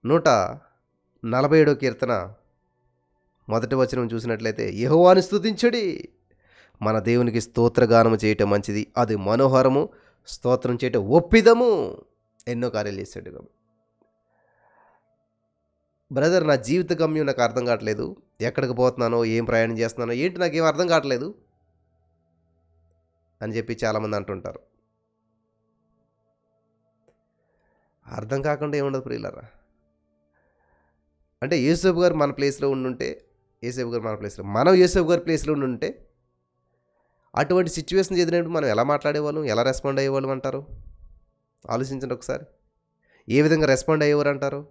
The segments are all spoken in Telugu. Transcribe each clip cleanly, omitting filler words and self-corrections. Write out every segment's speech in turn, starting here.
147 కీర్తన మొదటి వచనం చూసినట్లయితే, యెహోవాను స్తుతించుడి, మన దేవునికి స్తోత్రగానము చేయటం మంచిది, అది మనోహరము, స్తోత్రం చేయటం ఒప్పిదము. ఎన్నో కార్యాలు చేశాడు కాబట్టి బ్రదర్, నా జీవిత గమ్యం నాకు అర్థం కావట్లేదు, ఎక్కడికి పోతున్నానో, ఏం ప్రయాణం చేస్తున్నానో, ఏంటి నాకేం అర్థం కావట్లేదు అని చెప్పి చాలామంది అంటుంటారు. అర్థం కాకుండా ఏముండదు ప్రియులారా. అంటే యేసేపు గారు మన ప్లేస్లో ఉండుంటే, మనం యేసేపు గారి ప్లేస్లో ఉండుంటే అటువంటి సిచ్యువేషన్ ఎదురైనప్పుడు మనం ఎలా మాట్లాడేవాళ్ళం, ఎలా రెస్పాండ్ అయ్యేవాళ్ళం అంటారు? ఆలోచించండి ఒకసారి. ఏ విధంగా రెస్పాండ్ అయ్యేవారు అంటారు?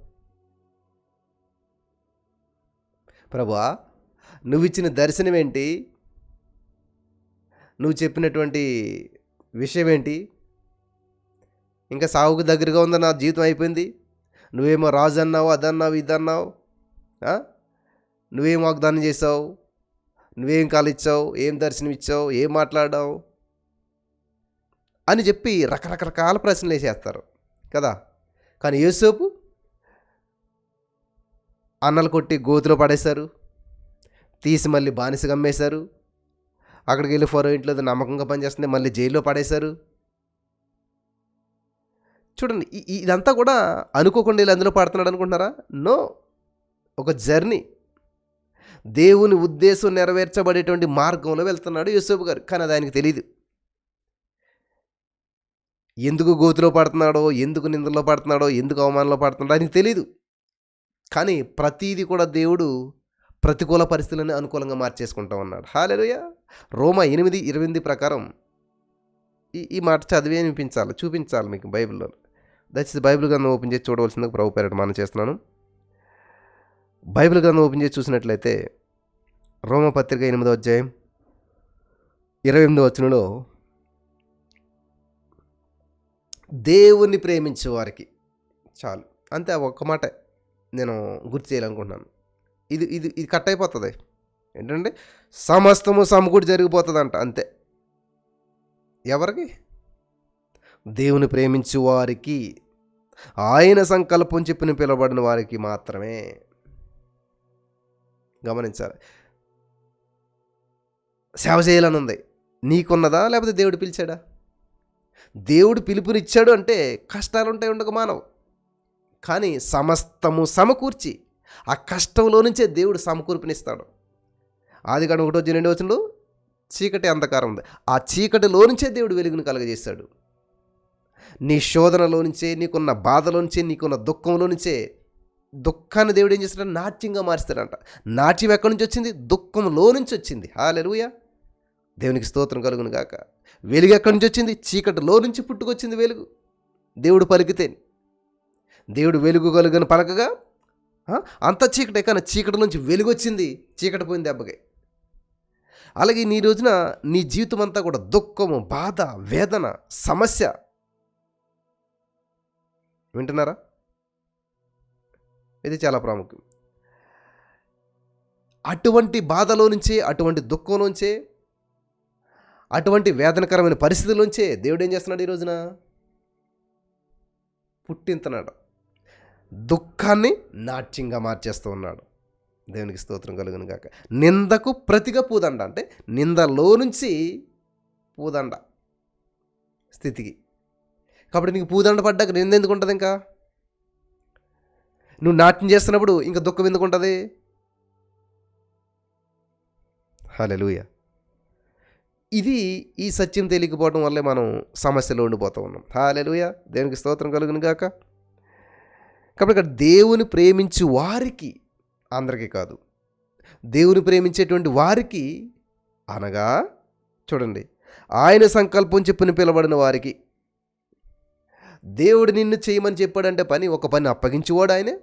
ప్రభువా, నువ్వు ఇచ్చిన దర్శనం ఏంటి, నువ్వు చెప్పినటువంటి విషయం ఏంటి, ఇంకా సాగుకు దగ్గరగా ఉందా, నా జీవితం అయిపోయింది, నువ్వేమో రాజు అన్నావు, అదన్నావు, ఇదన్నావు, నువ్వేం వాగ్దానం చేసావు, నువ్వేం కాలిచ్చావు, ఏం దర్శనం ఇచ్చావు, ఏం మాట్లాడావు అని చెప్పి రకరకాల ప్రశ్నలు వేసేస్తారు కదా. కానీ యోసేపు అన్నలు కొట్టి గోతిలో పడేశారు, తీసి మళ్ళీ బానిసగా అమ్మేశారు, అక్కడికి వెళ్ళి ఫరో ఇంట్లో నమ్మకంగా పనిచేస్తుంటే మళ్ళీ జైల్లో పడేశారు. చూడండి, ఇదంతా కూడా అనుకోకుండా వీళ్ళు అందులో పడుతున్నాడు అనుకుంటున్నారా? నో, ఒక జర్నీ, దేవుని ఉద్దేశం నెరవేర్చబడేటువంటి మార్గంలో వెళ్తున్నాడు యోసేపు గారు. కానీ అది ఆయనకి తెలియదు. ఎందుకు గోతిలో పడుతున్నాడో, ఎందుకు నిందలో పడుతున్నాడో, ఎందుకు అవమానంలో పడుతున్నాడో ఆయనకి తెలియదు. కానీ ప్రతీది కూడా దేవుడు ప్రతికూల పరిస్థితులను అనుకూలంగా మార్చేసుకుంటా ఉన్నాడు. హల్లెలూయా. రోమా 8:28 ప్రకారం ఈ మాట చదివే వినిపించాలి, చూపించాలి మీకు బైబిల్లో. దయచేసి బైబిల్ గ్రంథం ఓపెన్ చేసి చూడవలసిందిగా ప్రభు పేరిట మనం చేస్తున్నాను. బైబిల్ గ్రంథం ఓపెన్ చేసి చూసినట్లయితే రోమపత్రిక 8వ అధ్యాయం 28వ వచనంలో, దేవుణ్ణి ప్రేమించే వారికి, చాలు అంతే, ఆ ఒక్క మాట నేను గుర్తు చేయాలనుకుంటున్నాను. ఇది కట్ అయిపోతుంది. ఏంటంటే సమస్తము సమకూడి జరిగిపోతుందంట, అంతే. ఎవరికి? దేవుని ప్రేమించు వారికి, ఆయన సంకల్పం చెప్పిన పిలువబడిన వారికి మాత్రమే. గమనించాలి. సేవ చేయాలని ఉంది, నీకున్నదా లేకపోతే దేవుడు పిలిచాడా? దేవుడు పిలుపునిచ్చాడు అంటే కష్టాలు ఉంటాయి, ఉండక మానవు. కానీ సమస్తము సమకూర్చి ఆ కష్టంలో నుంచే దేవుడు సమకూర్పునిస్తాడు. ఆదికాండం 1:2 వచనంలో చీకటి అంధకారం ఉంది, ఆ చీకటిలో నుంచే దేవుడు వెలుగును కలగజేశాడు. నీ శోధనలో నుంచే, నీకున్న బాధలో నుంచే, నీకున్న దుఃఖంలో నుంచే, దుఃఖాన్ని దేవుడు ఏం చేస్తాడు? నాట్యంగా మారుస్తాడంట. నాట్యం ఎక్కడి నుంచి వచ్చింది? దుఃఖంలో నుంచి వచ్చింది. హల్లెలూయా, దేవునికి స్తోత్రం కలుగును గాక. వెలుగు ఎక్కడి నుంచి వచ్చింది? చీకటిలో నుంచి పుట్టుకొచ్చింది వెలుగు. దేవుడు పలికితే, దేవుడు వెలుగు కలుగని పలకగా అంత చీకటే, కానీ చీకటి నుంచి వెలుగు వచ్చింది, చీకటి పోయింది దెబ్బకి. అలాగే నీ రోజున నీ జీవితం అంతా కూడా దుఃఖము, బాధ, వేదన, సమస్య. వింటున్నారా? ఇది చాలా ప్రాముఖ్యం. అటువంటి బాధలో నుంచే, అటువంటి దుఃఖంలోంచే, అటువంటి వేదనకరమైన పరిస్థితుల్లోంచే దేవుడు ఏం చేస్తున్నాడు? ఈ రోజున పుట్టింతున్నాడు, దుఃఖాన్ని నాట్యంగా మార్చేస్తూ ఉన్నాడు. దేవునికి స్తోత్రం కలుగును గాక. నిందకు ప్రతిగా పూదండ, అంటే నిందలో నుంచి పూదండ స్థితికి. కాబట్టి నీకు పూదండ పడ్డాక నింద ఎందుకు ఉంటుంది? ఇంకా నువ్వు నాట్యం చేస్తున్నప్పుడు ఇంకా దుఃఖం ఎందుకు ఉంటుంది? హల్లెలూయా. ఈ సత్యం తెలియకపోవడం వల్లే మనం సమస్యలో ఉండిపోతూ ఉన్నాం. హల్లెలూయా, దేవునికి స్తోత్రం కలుగును గాక. కాబట్టి ఇక్కడ దేవుని ప్రేమించు వారికి, అందరికీ కాదు, దేవుని ప్రేమించేటువంటి వారికి, అనగా చూడండి, ఆయన సంకల్పం చెప్పిన పిలబడిన వారికి. దేవుడు నిన్ను చేయమని చెప్పాడంటే పని, ఒక పని అప్పగించేవాడు ఆయనే,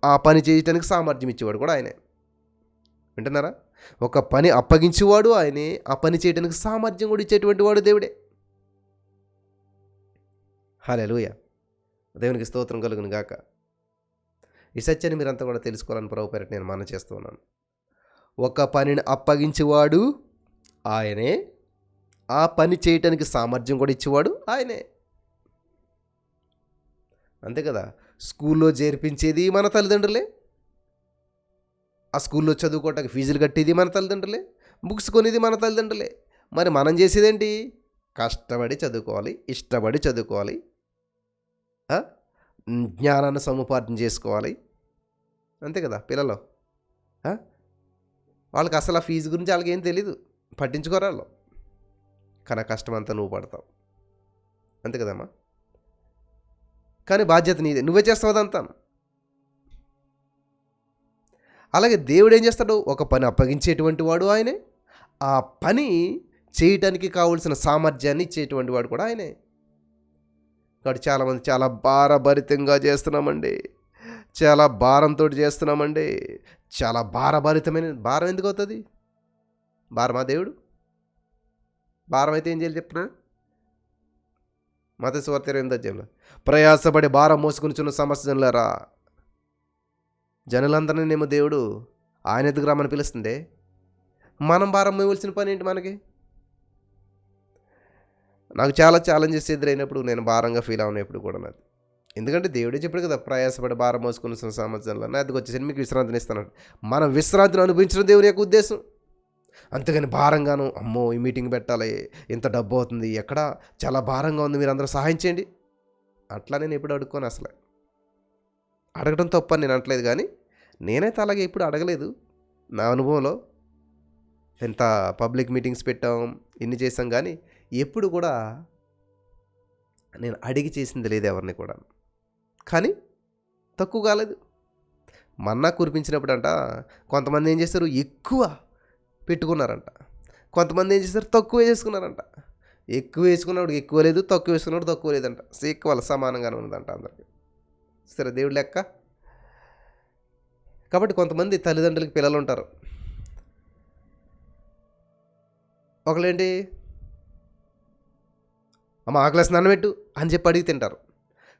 ఆ పని చేయటానికి సామర్థ్యం ఇచ్చేవాడు కూడా ఆయనే. వింటున్నారా? ఒక పని అప్పగించేవాడు ఆయనే, ఆ పని చేయడానికి సామర్థ్యం కూడా ఇచ్చేటువంటి వాడు దేవుడే. హల్లెలూయా, దేవునికి స్తోత్రం కలుగును గాక. ఈ సత్యాన్ని మీరంతా కూడా తెలుసుకోవాలని ప్రభు పేరిట నేను మనవి చేస్తూ ఉన్నాను. ఒక పనిని అప్పగించేవాడు ఆయనే, ఆ పని చేయటానికి సామర్థ్యం కూడా ఇచ్చేవాడు ఆయనే. అంతే కదా. స్కూల్లో చేర్పించేది మన తల్లిదండ్రులే, ఆ స్కూల్లో చదువుకోవటానికి ఫీజులు కట్టేది మన తల్లిదండ్రులే, బుక్స్ కొనేది మన తల్లిదండ్రులే. మరి మనం చేసేదేంటి? కష్టపడి చదువుకోవాలి, ఇష్టపడి చదువుకోవాలి, ఆ? జ్ఞానాన్ని సముపార్జన చేసుకోవాలి. అంతే కదా పిల్లలు. ఆ? వాళ్ళకి అసలు ఆ ఫీజు గురించి వాళ్ళకి ఏం తెలీదు, పట్టించుకోరు వాళ్ళు. కానీ ఆ కష్టం అంతా నువ్వు పడతావు. అంతే కదమ్మా. కానీ బాధ్యత నీదే, నువ్వే చేస్తావు అదంతా. అలాగే దేవుడు ఏం చేస్తాడు? ఒక పని అప్పగించేటువంటి వాడు ఆయనే, ఆ పని చేయటానికి కావలసిన సామర్థ్యాన్ని ఇచ్చేటువంటి వాడు కూడా ఆయనే. కాబట్టి చాలామంది చాలా భారభరితంగా చేస్తున్నామండి, చాలా భారంతో చేస్తున్నామండి. చాలా భారభరితమైన భారం ఎందుకు అవుతుంది? భారమా దేవుడు? భారం అయితే ఏం చేయాలి చెప్తున్నా? మత్తయి సువార్త 28వ అధ్యాయంలో, ప్రయాసపడి భారం మోసుకునిచున్న సమస్యలరా. జనులందరినేమో దేవుడు ఆయన ఎదుగు రమ్మని పిలుస్తుండే, మనం భారం మోయవలసిన పని ఏంటి మనకి? నాకు చాలా ఛాలెంజెస్ ఎదురైనప్పుడు నేను భారంగా ఫీల్ అవునప్పుడు కూడా నాది. ఎందుకంటే దేవుడే చెప్పాడు కదా, ప్రయాసపడి భారం మోసుకున్న సంవత్సరంలో నా అదికి వచ్చేసి మీకు విశ్రాంతిని ఇస్తాను. మనం విశ్రాంతిని అనుభవించడం దేవుని యొక్క ఉద్దేశం. అంతేగాని భారంగాను, అమ్మో ఈ మీటింగ్ పెట్టాలి, ఇంత డబ్బు అవుతుంది, ఎక్కడ చాలా భారంగా ఉంది, మీరు అందరూ సహాయం చేయండి, అట్లా నేను ఎప్పుడు అడుక్కోను. అసలు అడగడం తప్పని నేను అనట్లేదు, కానీ నేనైతే అలాగే ఎప్పుడు అడగలేదు. నా అనుభవంలో ఎంత పబ్లిక్ మీటింగ్స్ పెట్టాం, ఇన్ని చేసాం, కానీ ఎప్పుడు కూడా నేను అడిగి చేసింది లేదు ఎవరిని కూడా. కానీ తక్కువ కాలేదు. మన్నా కురిపించినప్పుడు అంట కొంతమంది ఏం చేస్తారు, ఎక్కువ పెట్టుకున్నారంట, కొంతమంది ఏం చేస్తారు, తక్కువ చేసుకున్నారంట. ఎక్కువ వేసుకున్నప్పుడు ఎక్కువ లేదు, తక్కువ వేసుకున్నప్పుడు తక్కువ లేదంట, ఈక్వల్ సమానంగానే ఉందంట అందరికి. సరే దేవుడు లెక్క. కాబట్టి కొంతమంది తల్లిదండ్రులకి పిల్లలు ఉంటారు, ఒకళ్ళేంటి, అమ్మ ఆకలేస్తుంది అన్నం పెట్టు అని చెప్పి అడిగి తింటారు.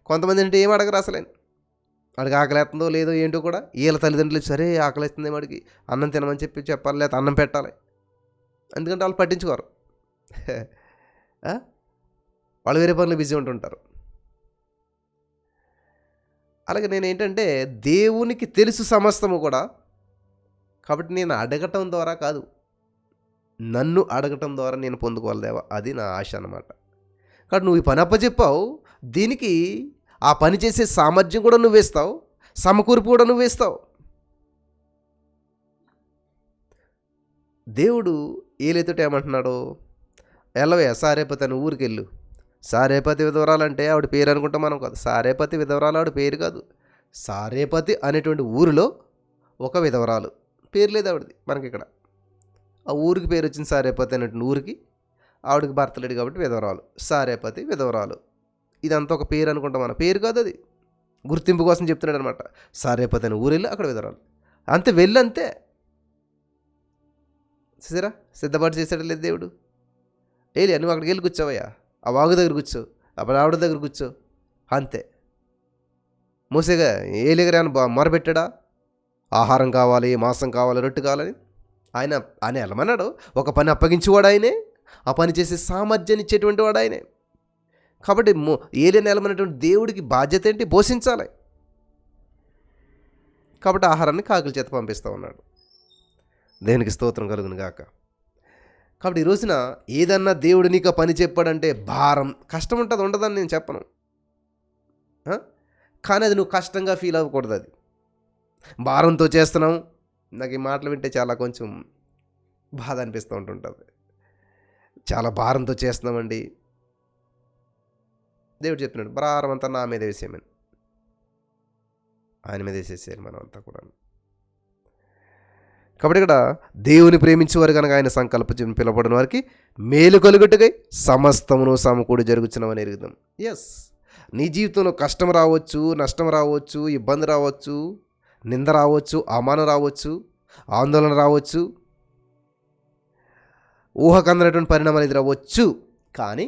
కొంతమంది అంటే ఏం అడగరు అసలే, అడిగి ఆకలేస్తుందో లేదో ఏంటో కూడా వీళ్ళ తల్లిదండ్రులు సరే ఆకలేస్తుంది అడిగి అన్నం తినమని చెప్పాలి, లేకపోతే అన్నం పెట్టాలి, ఎందుకంటే వాళ్ళు పట్టించుకోరు. వాళ్ళు వేరే పనులు బిజీ ఉంటుంటారు. అలాగే నేను ఏంటంటే దేవునికి తెలుసు సమస్తము కూడా, కాబట్టి నేను అడగటం ద్వారా కాదు, నన్ను అడగటం ద్వారా నేను పొందుకోవాలి దేవా, అది నా ఆశ అన్నమాట. కాబట్టి నువ్వు ఈ పని అప్పచెప్పావు, దీనికి ఆ పని చేసే సామర్థ్యం కూడా నువ్వేస్తావు, సమకూర్పు కూడా నువ్వేస్తావు. దేవుడు ఏలైతే ఏమంటున్నాడు, ఎలవే సారేపతి అని ఊరికి వెళ్ళు. సారేపతి విధవరాలంటే ఆవిడ పేరు అనుకుంటాం మనం కాదు, సారేపతి విధవరాలు ఆవిడ పేరు కాదు. సారేపతి అనేటువంటి ఊరిలో ఒక విధవరాలు, పేరు లేదు ఆవిడది మనకి ఇక్కడ. ఆ ఊరికి పేరు వచ్చింది సారేపతి అనేటువంటి ఊరికి, ఆవిడకి భర్త లేడు కాబట్టి విధవరాలు, సారేపతి విధవరాలు. ఇదంతా ఒక పేరు అనుకుంటాం, మన పేరు కాదు అది, గుర్తింపు కోసం చెప్తున్నాడు అనమాట. సారేపతి అని ఊరు వెళ్ళి అక్కడ విధవరాలు, అంతే వెళ్ళి అంతే. చూసారా సిద్ధపాటు చేశాడు లేదు దేవుడు. ఏలియా నువ్వు అక్కడికి వెళ్ళి కూర్చోవయ్యా, ఆ వాగు దగ్గర కూర్చో, అప్పుడు ఆవిడ దగ్గర కూర్చో, అంతే. మోసేగా ఏలియగా మొరబెట్టాడా, ఆహారం కావాలి, మాంసం కావాలి, రొట్టె కావాలని. ఆయన వెళ్ళమన్నాడు. ఒక పని అప్పగించేవాడు ఆయనే, ఆ పని చేసే సామర్థ్యాన్ని ఇచ్చేటువంటి వాడు ఆయనే. కాబట్టి ఏలియా వెళ్ళమన్నటువంటి దేవుడికి బాధ్యత ఏంటి, పోషించాలి. కాబట్టి ఆహారాన్ని కాకుల చేత పంపిస్తూ ఉన్నాడు. దేవునికి స్తోత్రం కలుగును గాక. కాబట్టి ఈ రోజున ఏదన్నా దేవుడు నీకు పని చెప్పాడంటే భారం, కష్టం ఉంటుంది, ఉండదని నేను చెప్పను, కానీ అది నువ్వు కష్టంగా ఫీల్ అవ్వకూడదు. అది భారంతో చేస్తున్నావు. నాకు ఈ మాటలు వింటే చాలా కొంచెం బాధ అనిపిస్తూ ఉంటుంటుంది. చాలా భారంతో చేస్తున్నామండి. దేవుడు చెప్తున్నాడు, భారం అంతా నా మీద వేసేయమని. ఆయన మీద వేసేసేయాలి మనం అంతా కూడా. కాబట్టి ఇక్కడ దేవుని ప్రేమించేవారు కనుక ఆయన సంకల్పం పిలవబడిన వారికి మేలు కలుగుటకై సమస్తమును సమకూడి జరుగుతున్నవని ఎరుగుదాం. ఎస్, నీ జీవితంలో కష్టం రావచ్చు, నష్టం రావచ్చు, ఇబ్బంది రావచ్చు, నింద రావచ్చు, అవమానం రావచ్చు, ఆందోళన రావచ్చు, ఊహకందనటువంటి పరిణామాలు ఎదురవచ్చు. కానీ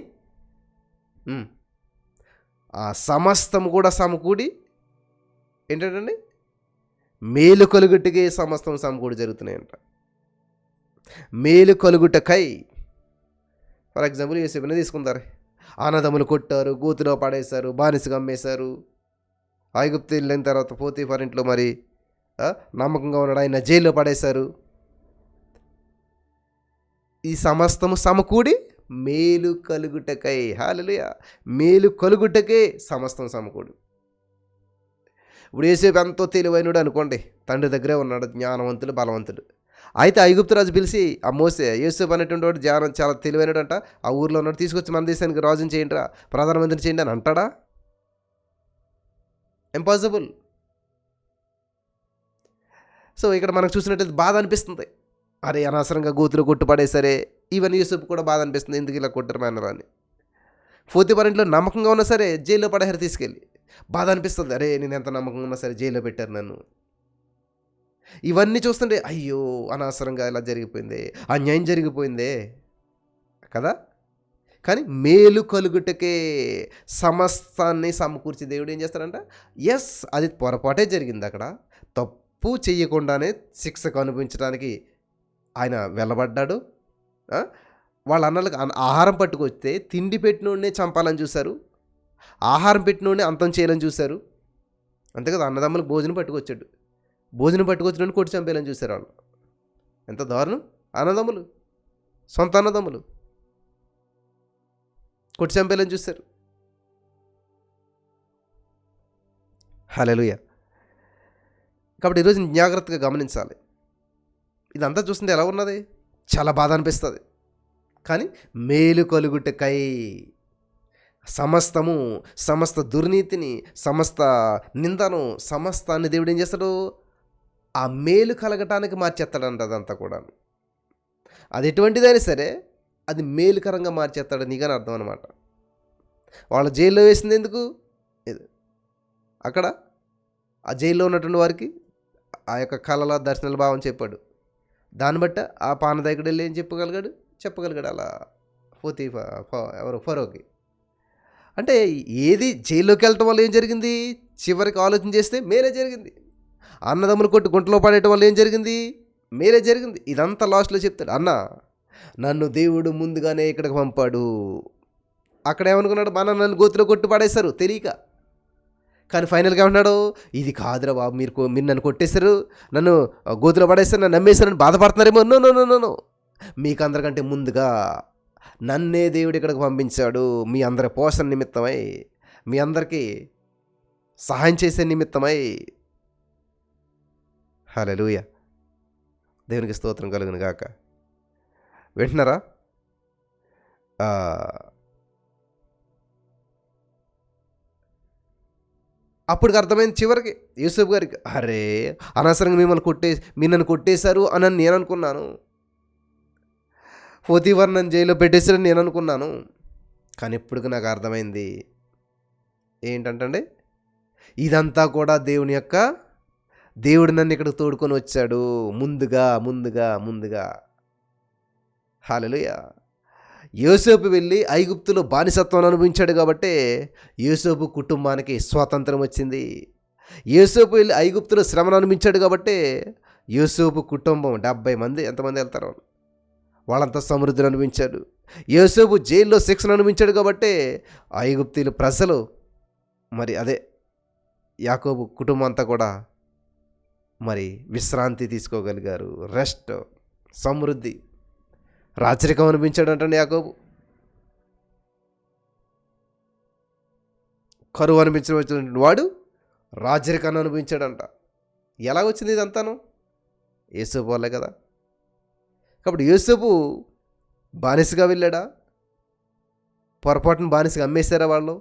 ఆ సమస్తము కూడా సమకూడి ఏంటంటే మేలు కలుగుటకే సమస్తం సమకూడి జరుగుతున్నాయంట. మేలు కలుగుటకై. ఫర్ ఎగ్జాంపుల్ యోసేపుని తీసుకుంటారు. అన్నదమ్ములు కొట్టారు, గోతులో పడేశారు, బానిసగా అమ్మేశారు, ఐగుప్తు వెళ్ళిన తర్వాత పోతీఫర్ ఇంట్లో మరి ఆ, నమ్మకంగా ఉన్నాడు, ఆయన జైల్లో పడేశారు. ఈ సమస్తము సమకూడి మేలు కలుగుటకై, హల్లెలూయా, మేలు కలుగుటకే సమస్తం సమకూడి. ఇప్పుడు యోసేపు ఎంతో తెలివైనడు అనుకోండి, తండ్రి దగ్గరే ఉన్నాడు, జ్ఞానవంతుడు, బలవంతుడు. అయితే ఐగుప్తు రాజు పిలిచి ఆ మోసే, యోసేపు అనేటువంటి వాడు జ్ఞానం చాలా తెలివైనడు అంట, ఆ ఊర్లో ఉన్నాడు, తీసుకొచ్చి మన దేశానికి రాజుని చేయండిరా, ప్రధానమంత్రిని చేయండి అని అంటాడా? ఇంపాసిబుల్. సో ఇక్కడ మనకు చూసినట్టయితే బాధ అనిపిస్తుంది, అరే అనవసరంగా గోతులు కొట్టుపడేసరే. ఈవెన్ యూసుఫ్ కూడా బాధ అనిపిస్తుంది, ఎందుకు ఇలా కొట్టరు మేనరా అని. పోతీఫర్ ఇంట్లో నమ్మకంగా ఉన్నా సరే జైల్లో పడేసారు తీసుకెళ్ళి. బాధ అనిపిస్తుంది, అరే నేను ఎంత నమ్మకంగా ఉన్నా సరే జైల్లో పెట్టారు నన్ను. ఇవన్నీ చూస్తుంటే అయ్యో అనవసరంగా ఇలా జరిగిపోయిందే, అన్యాయం జరిగిపోయిందే కదా. కానీ మేలు కలుగుటకే సమస్తాన్ని సమకూర్చి దేవుడు ఏం చేస్తాడంట, ఎస్ అది పొరపాటే జరిగింది, అక్కడ తప్పు చెయ్యకుండానే శిక్షకు అనుభవించడానికి ఆయన వెళ్ళబడ్డాడు. ఆ? వాళ్ళ అన్నలకు ఆహారం పట్టుకొస్తే తిండి పెట్టినోడినే చంపాలని చూశారు, ఆహారం పెట్టినోడిని అంతం చేయాలని చూశారు. అంతే కదా, అన్నదమ్ములకు భోజనం పట్టుకొచ్చాడు, భోజనం పట్టుకొచ్చినోడిని కొట్టి చంపేయాలని చూశారు వాళ్ళు. ఎంత దారుణం! అన్నదమ్ములు, సొంత అన్నదమ్ములు కొట్టి చంపేయాలని చూశారు. హల్లెలూయా. కాబట్టి ఈరోజు జాగ్రత్తగా గమనించాలి. ఇదంతా చూస్తుంటే ఎలా ఉన్నది, చాలా బాధ అనిపిస్తుంది. కానీ మేలు కలుగుటకై సమస్తము, సమస్త దుర్నీతిని, సమస్త నిందను, సమస్తాన్ని దేవుడు ఏం చేస్తాడు, ఆ మేలు కలగటానికి మార్చేస్తాడంట. అదంతా కూడా అది ఎటువంటిదైనా సరే అది మేలుకరంగా మార్చేస్తాడు, నీకని అర్థం అనమాట. వాళ్ళ జైల్లో వేసింది ఎందుకు, అక్కడ ఆ జైల్లో ఉన్నటువంటి వారికి ఆ యొక్క కళల దర్శనాల భావం చెప్పాడు. దాన్ని బట్టి ఆ పానదాయకుడు వెళ్ళి ఏం చెప్పగలిగాడు అలా ఎవరు ఫరోకి. అంటే ఏది జైల్లోకి వెళ్ళటం వల్ల ఏం జరిగింది, చివరికి ఆలోచన చేస్తే మేలే జరిగింది. అన్నదమ్ములు కొట్టి గుంటలో పడేయటం వల్ల ఏం జరిగింది, మేలే జరిగింది. ఇదంతా లాస్ట్లో చెప్తాడు, అన్న నన్ను దేవుడు ముందుగానే ఇక్కడికి పంపాడు. అక్కడ ఏమనుకున్నాడు, నన్ను గోతిలో కొట్టి పడేశారు తెలియక. కానీ ఫైనల్గా ఏమన్నాడు, ఇది కాదురా బాబు, మీరు నన్ను కొట్టేశారు, నన్ను గోతిలో పడేశారు, నన్ను నమ్మేశారని బాధపడుతున్నారేమో. No no no no no, మీకు అందరికంటే ముందుగా నన్నే దేవుడు ఇక్కడికి పంపించాడు, మీ అందరి పోషణ నిమిత్తమై, మీ అందరికీ సహాయం చేసే నిమిత్తమై. హల్లెలూయా, దేవునికి స్తోత్రం కలుగును గాక. వింటున్నారా? అప్పటికి అర్థమైంది చివరికి యూసుఫ్ గారికి, అరే అనవసరంగా మీరు నన్ను కొట్టేశారు అని నేను అనుకున్నాను, పోతీఫర్ నన్ను జైల్లో పెట్టేశారని నేను అనుకున్నాను. కానీ ఇప్పటికి నాకు అర్థమైంది ఏంటంటే ఇదంతా కూడా దేవుడు నన్ను ఇక్కడ తోడుకొని వచ్చాడు ముందుగా. హల్లెలూయా. యోసేపు వెళ్ళి ఐగుప్తులో బానిసత్వం అనుభవించాడు కాబట్టి యోసేపు కుటుంబానికి స్వాతంత్రం వచ్చింది. యోసేపు వెళ్ళి ఐగుప్తులో శ్రమను అనుభవించాడు కాబట్టి యోసేపు కుటుంబం 70 మంది, ఎంతమంది వెళ్తారు, వాళ్ళంతా సమృద్ధిని అనుభవించాడు. యోసేపు జైల్లో శిక్షను అనుభవించాడు కాబట్టి ఐగుప్తీయుల ప్రజలు మరి అదే యాకోబు కుటుంబం అంతా కూడా మరి విశ్రాంతి తీసుకోగలిగారు, రెస్ట్, సమృద్ధి, రాచరికం అనిపించాడు అంటే యాకోబు. కరువు అనిపించిన వాడు రాజరికాన్ని అనుభవించాడంట. ఎలా వచ్చింది ఇదంతాను? యోసేపు వల్లే కదా. కాబట్టి యోసేపు బానిసగా వెళ్ళాడా, పొరపాటును బానిసగా అమ్మేశారా వాళ్ళు?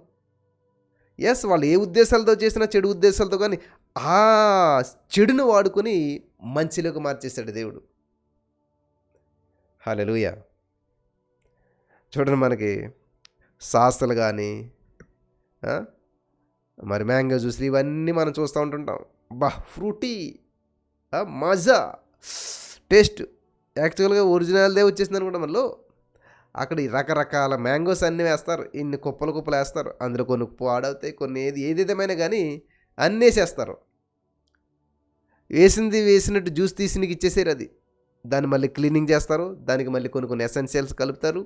ఎస్, వాళ్ళు ఏ ఉద్దేశాలతో చేసినా చెడు ఉద్దేశాలతో, కానీ ఆ చెడును వాడుకొని మంచిలోకి మార్చేశాడు దేవుడు. హల్లెలూయా. చూడండి, మనకి సాసలు కానీ మరి మ్యాంగో జ్యూస్లు ఇవన్నీ మనం చూస్తూ ఉంటుంటాం. ఫ్రూటీ, మజా, టేస్ట్. యాక్చువల్గా ఒరిజినల్దే వచ్చేసింది అనుకుంటాం. మనలో అక్కడ ఈ రకరకాల మ్యాంగోస్ అన్నీ వేస్తారు, ఇన్ని కుప్పలు వేస్తారు, అందులో కొన్ని పాడవుతాయి, కొన్ని ఏదేమైనా కానీ అన్నీ వేసేస్తారు. వేసినట్టు జ్యూస్ తీసి నీకు ఇచ్చేసారు. అది దాన్ని మళ్ళీ క్లీనింగ్ చేస్తారు, దానికి మళ్ళీ కొన్ని ఎసెన్షియల్స్ కలుపుతారు,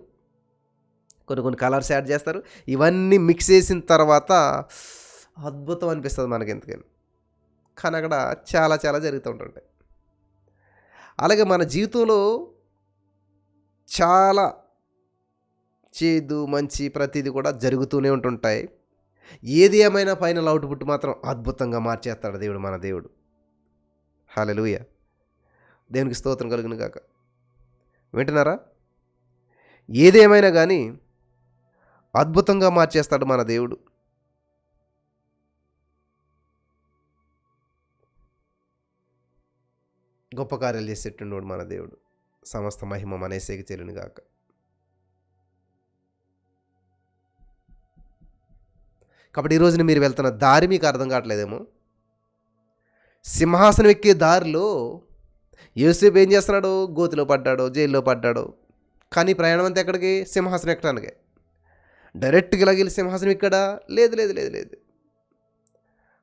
కొన్ని కలర్స్ యాడ్ చేస్తారు. ఇవన్నీ మిక్స్ చేసిన తర్వాత అద్భుతం అనిపిస్తుంది మనకి ఎందుకని. కానీ అక్కడ చాలా చాలా జరుగుతూ ఉంటుంటాయి. అలాగే మన జీవితంలో చాలా చేదు, మంచి ప్రతీది కూడా జరుగుతూనే ఉంటుంటాయి. ఏది ఏమైనా ఫైనల్ అవుట్‌పుట్ మాత్రం అద్భుతంగా మార్చేస్తాడు దేవుడు, మన దేవుడు. హల్లెలూయా! దేవునికి స్తోత్రం కలుగును గాక. వింటున్నారా? ఏదేమైనా గానీ అద్భుతంగా మార్చేస్తాడు మన దేవుడు. గొప్ప కార్యాలు చేసేట్టున్నోడు మన దేవుడు. సమస్త మహిమ మన యేసుకే చెల్లును గాక. కాబట్టి ఈ రోజున మీరు వెళ్తున్న దారి మీకు అర్థం కావట్లేదేమో. సింహాసనం ఎక్కే దారిలో యోసేపు ఏం చేస్తున్నాడు? గోతిలో పడ్డాడు, జైల్లో పడ్డాడు. కానీ ప్రయాణం అంతా ఎక్కడికి? సింహాసనం ఎక్కడానికే. డైరెక్ట్‌గా ఇలాగెళ్ళి సింహాసనం ఎక్కాడా? లేదు, లేదు, లేదు, లేదు.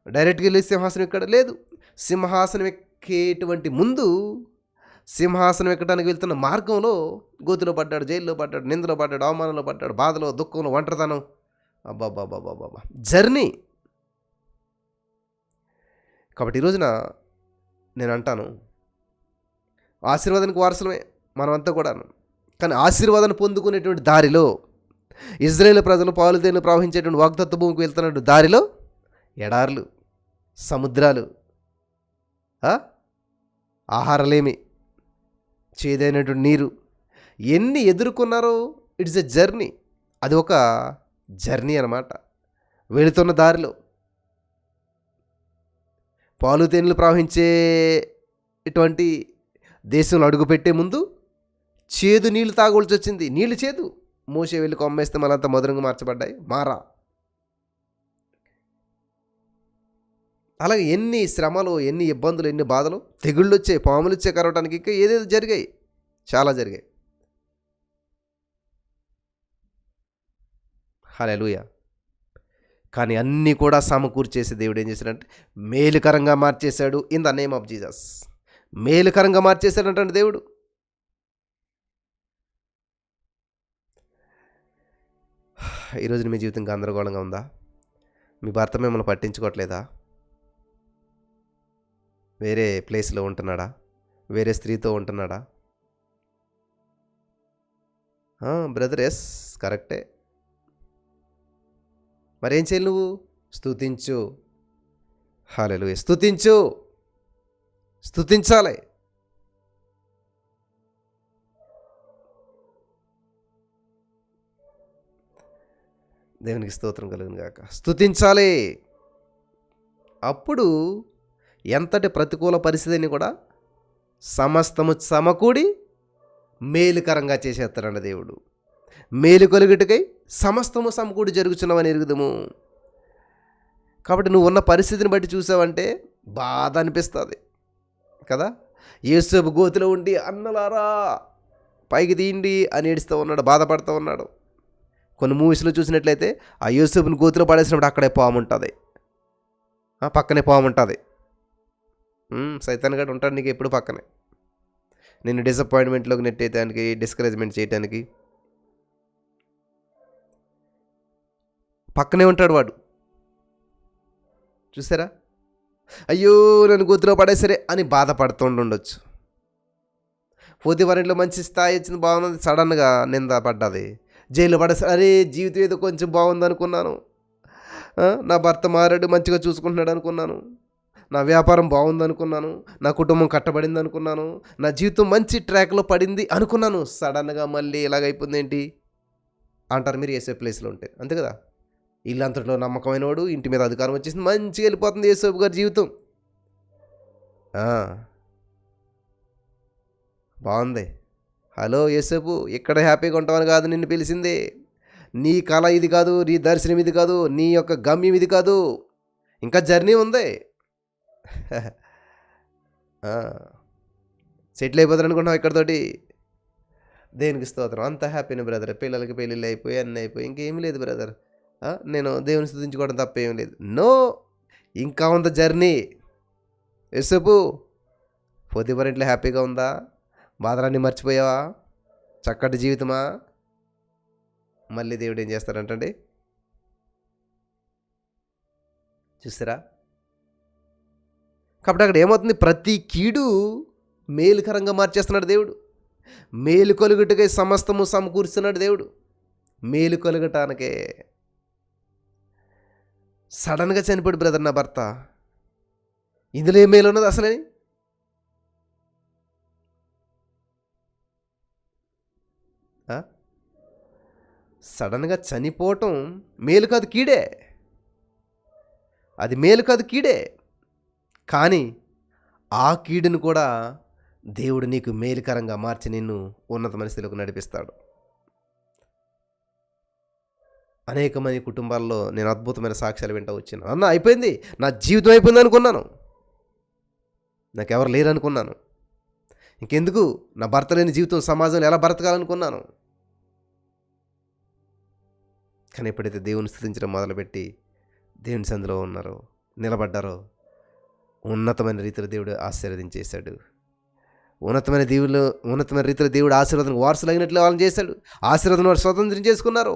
డైరెక్ట్‌గా వెళ్ళి సింహాసనం ఎక్కాడా? లేదు. సింహాసనం ఎక్కేటువంటి ముందు, సింహాసనం ఎక్కడానికి వెళ్తున్న మార్గంలో గోతిలో పడ్డాడు, జైల్లో పడ్డాడు, నిందలో పడ్డాడు, అవమానంలో పడ్డాడు, బాధలో, దుఃఖంలో, ఒంటరితనం. అబ్బబ్బబ్బబ్బబ్బా! జర్నీ. కాబట్టి ఈ రోజున నేను అంటాను, ఆశీర్వాదానికి వారసులమే మనమంతా కూడాను. కానీ ఆశీర్వాదాన్ని పొందుకునేటువంటి దారిలో, ఇజ్రాయేలు ప్రజలు పాలు తేనెలు ప్రవహించేటువంటి వాగ్దత్త భూమికి వెళ్తున్నటువంటి దారిలో ఎడారులు, సముద్రాలు, ఆహారలేమి, చేదైనటువంటి నీరు, ఎన్ని ఎదుర్కొన్నారో. It's a journey. అది ఒక జర్నీ అన్నమాట. వెళుతున్న దారిలో పాలు తేనెలు ప్రవహించే ఇటువంటి దేశంలో అడుగుపెట్టే ముందు చేదు నీళ్ళు తాగవలసి వచ్చింది. నీళ్ళు చేదు. మోషే వెళ్ళి కొమ్మేస్తే మళ్ళంతా మధురంగా మార్చబడ్డాయి. మారా. అలాగే ఎన్ని శ్రమలు, ఎన్ని ఇబ్బందులు, ఎన్ని బాధలు, తెగుళ్ళు వచ్చాయి, పాములు వచ్చాయి కరవటానికి, ఇంకా ఏదేదో జరిగాయి, చాలా జరిగాయి. హల్లెలూయా! కానీ అన్నీ కూడా సమకూర్చేసి దేవుడు ఏం చేశాడంటే మేలుకరంగా మార్చేశాడు. In the name of Jesus. మేలుకరంగా మార్చేశాడంటే దేవుడు. ఈరోజు మీ జీవితం గందరగోళంగా ఉందా? మీ భర్త మిమ్మల్ని పట్టించుకోవట్లేదా? వేరే ప్లేస్లో ఉంటున్నాడా? వేరే స్త్రీతో ఉంటున్నాడా? బ్రదర్, ఎస్, కరెక్టే. మరేం చేయాలి నువ్వు? స్తుతించు. హల్లెలూయా! స్తుతించు. స్తుతించాలి. దేవునికి స్తోత్రం కలుగును గాక. స్తుతించాలి. అప్పుడు ఎంతటి ప్రతికూల పరిస్థితిని కూడా సమస్తము సమకూడి మేలుకరంగా చేసేస్తాడండి దేవుడు. మేలు కలుగుటకై సమస్తము సమకూడి జరుగుచున్నవని ఎరుగుదము. కాబట్టి నువ్వు ఉన్న పరిస్థితిని బట్టి చూసావంటే బాధ అనిపిస్తుంది కదా. యేసేపు గోతిలో ఉండి అన్నలారా పైకి తీయండి అని ఏడుస్తూ ఉన్నాడు, బాధపడుతూ ఉన్నాడు. కొన్ని మూవీస్లో చూసినట్లయితే ఆ యేసేపుని గోతిలో పడేసినప్పుడు అక్కడే పాము ఉంటుంది, పక్కనే పాము ఉంటుంది. సైతాన్ గడు ఉంటాడు నీకు ఎప్పుడు పక్కనే, నేను డిసప్పాయింట్మెంట్లోకి నెట్టేయడానికి, డిస్కరేజ్మెంట్ చేయడానికి పక్కనే ఉంటాడు వాడు. చూసారా? అయ్యో నన్ను గోతిలో పడేసరే అని బాధపడుతుండొచ్చు. పోతివారింట్లో మంచి స్థాయి వచ్చింది, బాగున్నది, సడన్గా నింద పడ్డది, జైల్లో పడేసరి. అరే జీవితం ఏదో కొంచెం బాగుంది అనుకున్నాను, నా భర్త మారాడు, మంచిగా చూసుకుంటున్నాడు అనుకున్నాను, నా వ్యాపారం బాగుంది అనుకున్నాను, నా కుటుంబం కట్టబడింది అనుకున్నాను, నా జీవితం మంచి ట్రాక్లో పడింది అనుకున్నాను, సడన్గా మళ్ళీ ఇలాగైపోయింది ఏంటి అంటారు మీరు యేసేపు ప్లేస్లో ఉంటే. అంతే కదా. ఇల్లంతట్లో నమ్మకమైన వాడు, ఇంటి మీద అధికారం వచ్చేసింది, మంచిగా వెళ్ళిపోతుంది యేసేపు గారి జీవితం. బాగుంది. హలో యేసేపు, ఇక్కడ హ్యాపీగా ఉంటామని కాదు నిన్ను పిలిచింది. నీ కళ ఇది కాదు, నీ దర్శనం ఇది కాదు, నీ యొక్క గమ్యం ఇది కాదు, ఇంకా జర్నీ ఉంది. సెటిల్ అయిపోతారు అనుకుంటున్నావు ఇక్కడతోటి. దేవునికి స్తోత్రం. అంత హ్యాపీనే బ్రదర్. పిల్లలకి పెళ్ళిళ్ళు అయిపోయి అన్నీ అయిపోయి ఇంకేం లేదు బ్రదర్. నేను దేవుని స్తుతించుకోవడం తప్ప ఏం లేదు. నో, ఇంకా ఉంది జర్నీ. యేసేపు పోతిఫర్ ఇంట్లో హ్యాపీగా ఉందా? బాధలన్నీ మర్చిపోయావా? చక్కటి జీవితమా? మళ్ళీ దేవుడు ఏం చేస్తారంటండి, చూసారా? కాబట్టి అక్కడ ఏమవుతుంది, ప్రతి కీడు మేలుకరంగా మార్చేస్తున్నాడు దేవుడు. మేలు కలుగుటకై సమస్తము సమకూరుస్తున్నాడు దేవుడు. మేలు కలుగటానికే. సడన్గా చనిపోయాడు బ్రదర్ నా భర్త, ఇందులో ఏం మేలు ఉన్నది అసలని? సడన్గా చనిపోవటం మేలు కాదు, కీడే. అది మేలు కాదు, కీడే. కానీ ఆ కీడును కూడా దేవుడు నీకు మేలుకరంగా మార్చి నిన్ను ఉన్నతమైన స్థితిలోకి నడిపిస్తాడు. అనేక మంది కుటుంబాల్లో నేను అద్భుతమైన సాక్ష్యాలు వింటూ వచ్చాను. అన్న అయిపోయింది, నా జీవితం అయిపోయింది అనుకున్నాను, నాకెవరు లేరు అనుకున్నాను, ఇంకెందుకు నా భర్త లేని జీవితం సమాజంలో ఎలా బ్రతకాలనుకున్నాను. కానీ ఎప్పుడైతే దేవుని స్థుతించడం మొదలుపెట్టి దేవుని సందులో ఉన్నారో, నిలబడ్డారో, ఉన్నతమైన రీతిలో దేవుడు ఆశీర్వదించేశాడు. ఉన్నతమైన రీతిలో దేవుడు ఆశీర్వాదం వారసులైనట్లు వాళ్ళని చేశాడు. ఆశీర్వాదం వారు స్వతంత్రం చేసుకున్నారు.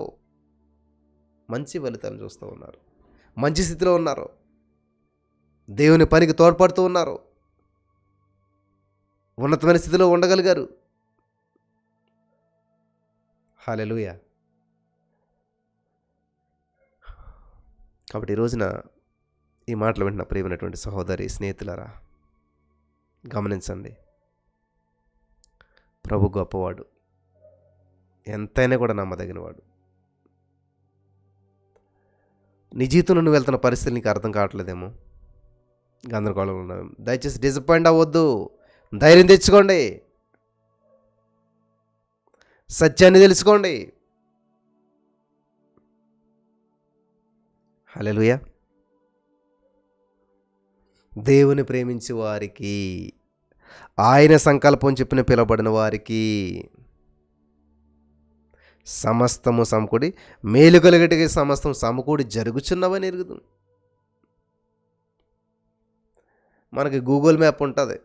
మంచి ఫలితాలు చూస్తూ ఉన్నారు, మంచి స్థితిలో ఉన్నారు, దేవుని పనికి తోడ్పడుతూ ఉన్నారు, ఉన్నతమైన స్థితిలో ఉండగలిగారు. హల్లెలూయా. కాబట్టి ఈ రోజున ఈ మాటలు వింటున్న ప్రియమైనటువంటి సహోదరి స్నేహితులారా, గమనించండి, ప్రభు గొప్పవాడు, ఎంతైనా కూడా నమ్మదగినవాడు. నీ జీవితంలో నువ్వు వెళ్తున్న పరిస్థితులు నీకు అర్థం కావట్లేదేమో, గందరగోళంలో ఉన్నావు, దయచేసి డిసప్పాయింట్ అవ్వద్దు, ధైర్యం తెచ్చుకోండి, సత్యాన్ని తెలుసుకోండి. హల్లెలూయా. దేవుని ప్రేమించే వారికి, ఆయన సంకల్పం చెప్పిన పిలువబడిన వారికి సమస్తము సమకూడి మేలు కలిగటికి సమస్తం సమకూడి జరుగుచున్నవని ఎరుగుదు. మనకి గూగుల్ మ్యాప్ ఉంటుంది,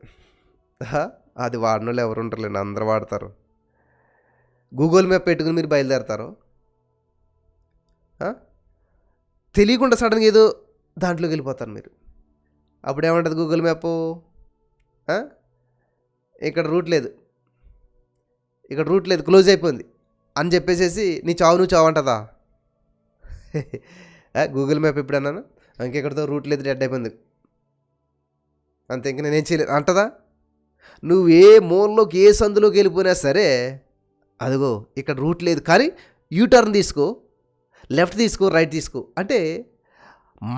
అది వాడిన వాళ్ళు ఎవరు ఉంటారులేండి, అందరూ వాడతారు. గూగుల్ మ్యాప్ పెట్టుకుని మీరు బయలుదేరతారు, తెలియకుండా సడన్గా ఏదో దాంట్లోకి వెళ్ళిపోతారు మీరు. అప్పుడు ఏమంటుంది గూగుల్ మ్యాప్, ఇక్కడ రూట్ లేదు, క్లోజ్ అయిపోయింది అని చెప్పేసేసి నీ చావు నువ్వు చావు అంటదా? గూగుల్ మ్యాప్ ఎప్పుడన్నాను, ఇంకెక్కడితో రూట్ లేదు, డెడ్ అయిపోయింది అంతే, ఇంక నేనేం చేయలేదు అంటదా? నువ్వు ఏ మూలలోకి ఏ సందులోకి వెళ్ళిపోయినా సరే, అదిగో ఇక్కడ రూట్ లేదు కానీ యూటర్న్ తీసుకో, లెఫ్ట్ తీసుకో, రైట్ తీసుకో అంటే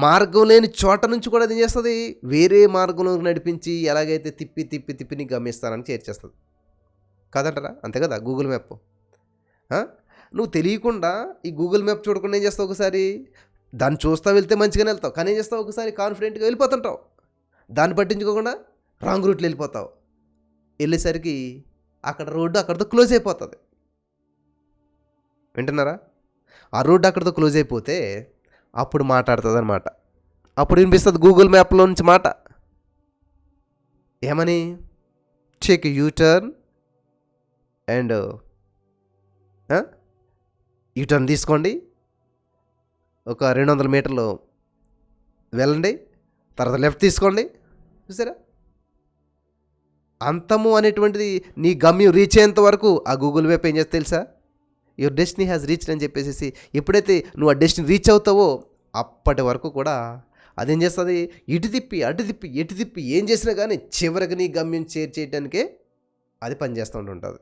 మార్గం లేని చోట నుంచి కూడా అది ఏం చేస్తుంది, వేరే మార్గంలో నడిపించి ఎలాగైతే తిప్పి తిప్పి తిప్పి నీకు గమ్యస్థానానికి చేర్చేస్తుంది కాదంటారా? అంతే కదా గూగుల్ మ్యాప్. నువ్వు తెలియకుండా ఈ గూగుల్ మ్యాప్ చూడకుండా ఏం చేస్తావు, ఒకసారి దాన్ని చూస్తా వెళ్తే మంచిగానే వెళ్తావు, కానీ ఏం చేస్తావు, ఒకసారి కాన్ఫిడెంట్గా వెళ్ళిపోతుంటావు, దాన్ని పట్టించుకోకుండా రాంగ్ రూట్లో వెళ్ళిపోతావు. వెళ్ళేసరికి అక్కడ రోడ్డు అక్కడితో క్లోజ్ అయిపోతుంది. వింటున్నారా? ఆ రోడ్డు అక్కడితో క్లోజ్ అయిపోతే అప్పుడు మాట్లాడుతుంది అనమాట. అప్పుడు వినిపిస్తుంది గూగుల్ మ్యాప్లో నుంచి మాట, ఏమని, టేక్ యూటర్న్ అండ్ యూటర్న్ తీసుకోండి, ఒక 200 మీటర్లు వెళ్ళండి, తర్వాత లెఫ్ట్ తీసుకోండి. చూసారా? అంతము అనేటువంటిది నీ గమ్యం రీచ్ అయ్యేంత వరకు ఆ గూగుల్ మ్యాప్ ఏం చేస్తే తెలుసా, యువర్ డెస్టినీ హ్యాస్ రీచ్డ్ అని చెప్పేసి ఎప్పుడైతే నువ్వు ఆ డెస్టినీ రీచ్ అవుతావో అప్పటి వరకు కూడా అదేం చేస్తుంది, ఇటు తిప్పి అటు తిప్పి ఎటు తిప్పి ఏం చేసినా కానీ చివరికి నీ గమ్యం చేర్చేయడానికే అది పనిచేస్తూ ఉంటుంది.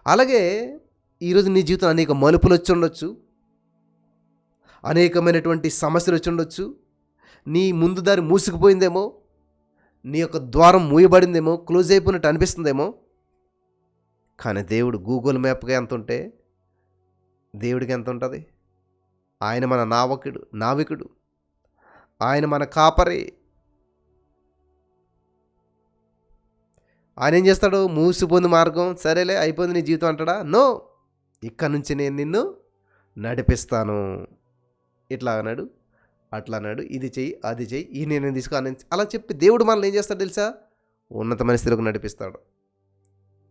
అలాగే ఈరోజు నీ జీవితం అనేక మలుపులు వచ్చి ఉండొచ్చు, అనేకమైనటువంటి సమస్యలు వచ్చి ఉండొచ్చు, నీ ముందు దారి మూసుకుపోయిందేమో, నీ యొక్క ద్వారం మూయబడిందేమో, క్లోజ్ అయిపోయినట్టు అనిపిస్తుందేమో. కానీ దేవుడు గూగుల్ మ్యాప్గా ఎంత ఉంటే దేవుడికి ఎంత ఉంటుంది? ఆయన మన నావికుడు, ఆయన మన కాపరి. ఆయన ఏం చేస్తాడు, మూసిపోయింది మార్గం, సరేలే అయిపోయింది నీ జీవితం అంటాడా? నో, ఇక్కడ నుంచి నేను నిన్ను నడిపిస్తాను, ఇట్లా అన్నాడు, అట్లా అన్నాడు, ఇది చెయ్యి అది చెయ్యి, ఈ నిర్ణయం తీసుకో అలా చెప్పి దేవుడు మనల్ని ఏం చేస్తాడు తెలుసా, ఉన్నతమైన స్థితిలోకి నడిపిస్తాడు.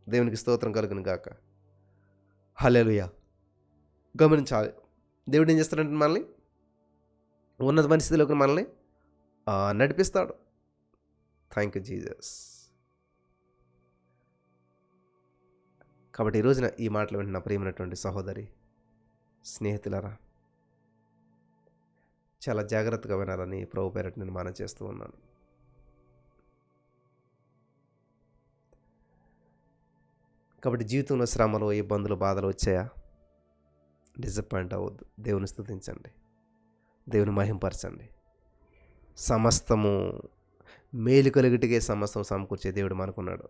దేవునికి స్తోత్రం కలుగును గాక. హల్లెలూయా. గమనించాలి, దేవుడు ఏం చేస్తాడంటే మనల్ని ఉన్నత పరిస్థితిలోకి మనల్ని నడిపిస్తాడు. Thank you Jesus. కాబట్టి ఈ రోజున ఈ మాటలు వింటున్న ప్రియమైనటువంటి సహోదరి, స్నేహితులారా, చాలా జాగ్రత్తగా వినాలని ప్రభు పేరట నేను మనవి చేస్తూ ఉన్నాను. కాబట్టి జీవితంలో శ్రమలు, ఇబ్బందులు, బాధలు వచ్చాయా? డిసప్పాయింట్ అవ్వద్దు. దేవుని స్తుతించండి, దేవుని మహింపరచండి. సమస్తము మేలు కలుగుటికే సమస్తం సమకూర్చే దేవుడు మనకున్నాడు.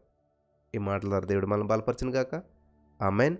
ఈ మాటల ద్వారా దేవుడు మనల్ని బలపరచును గాక. ఆమేన్.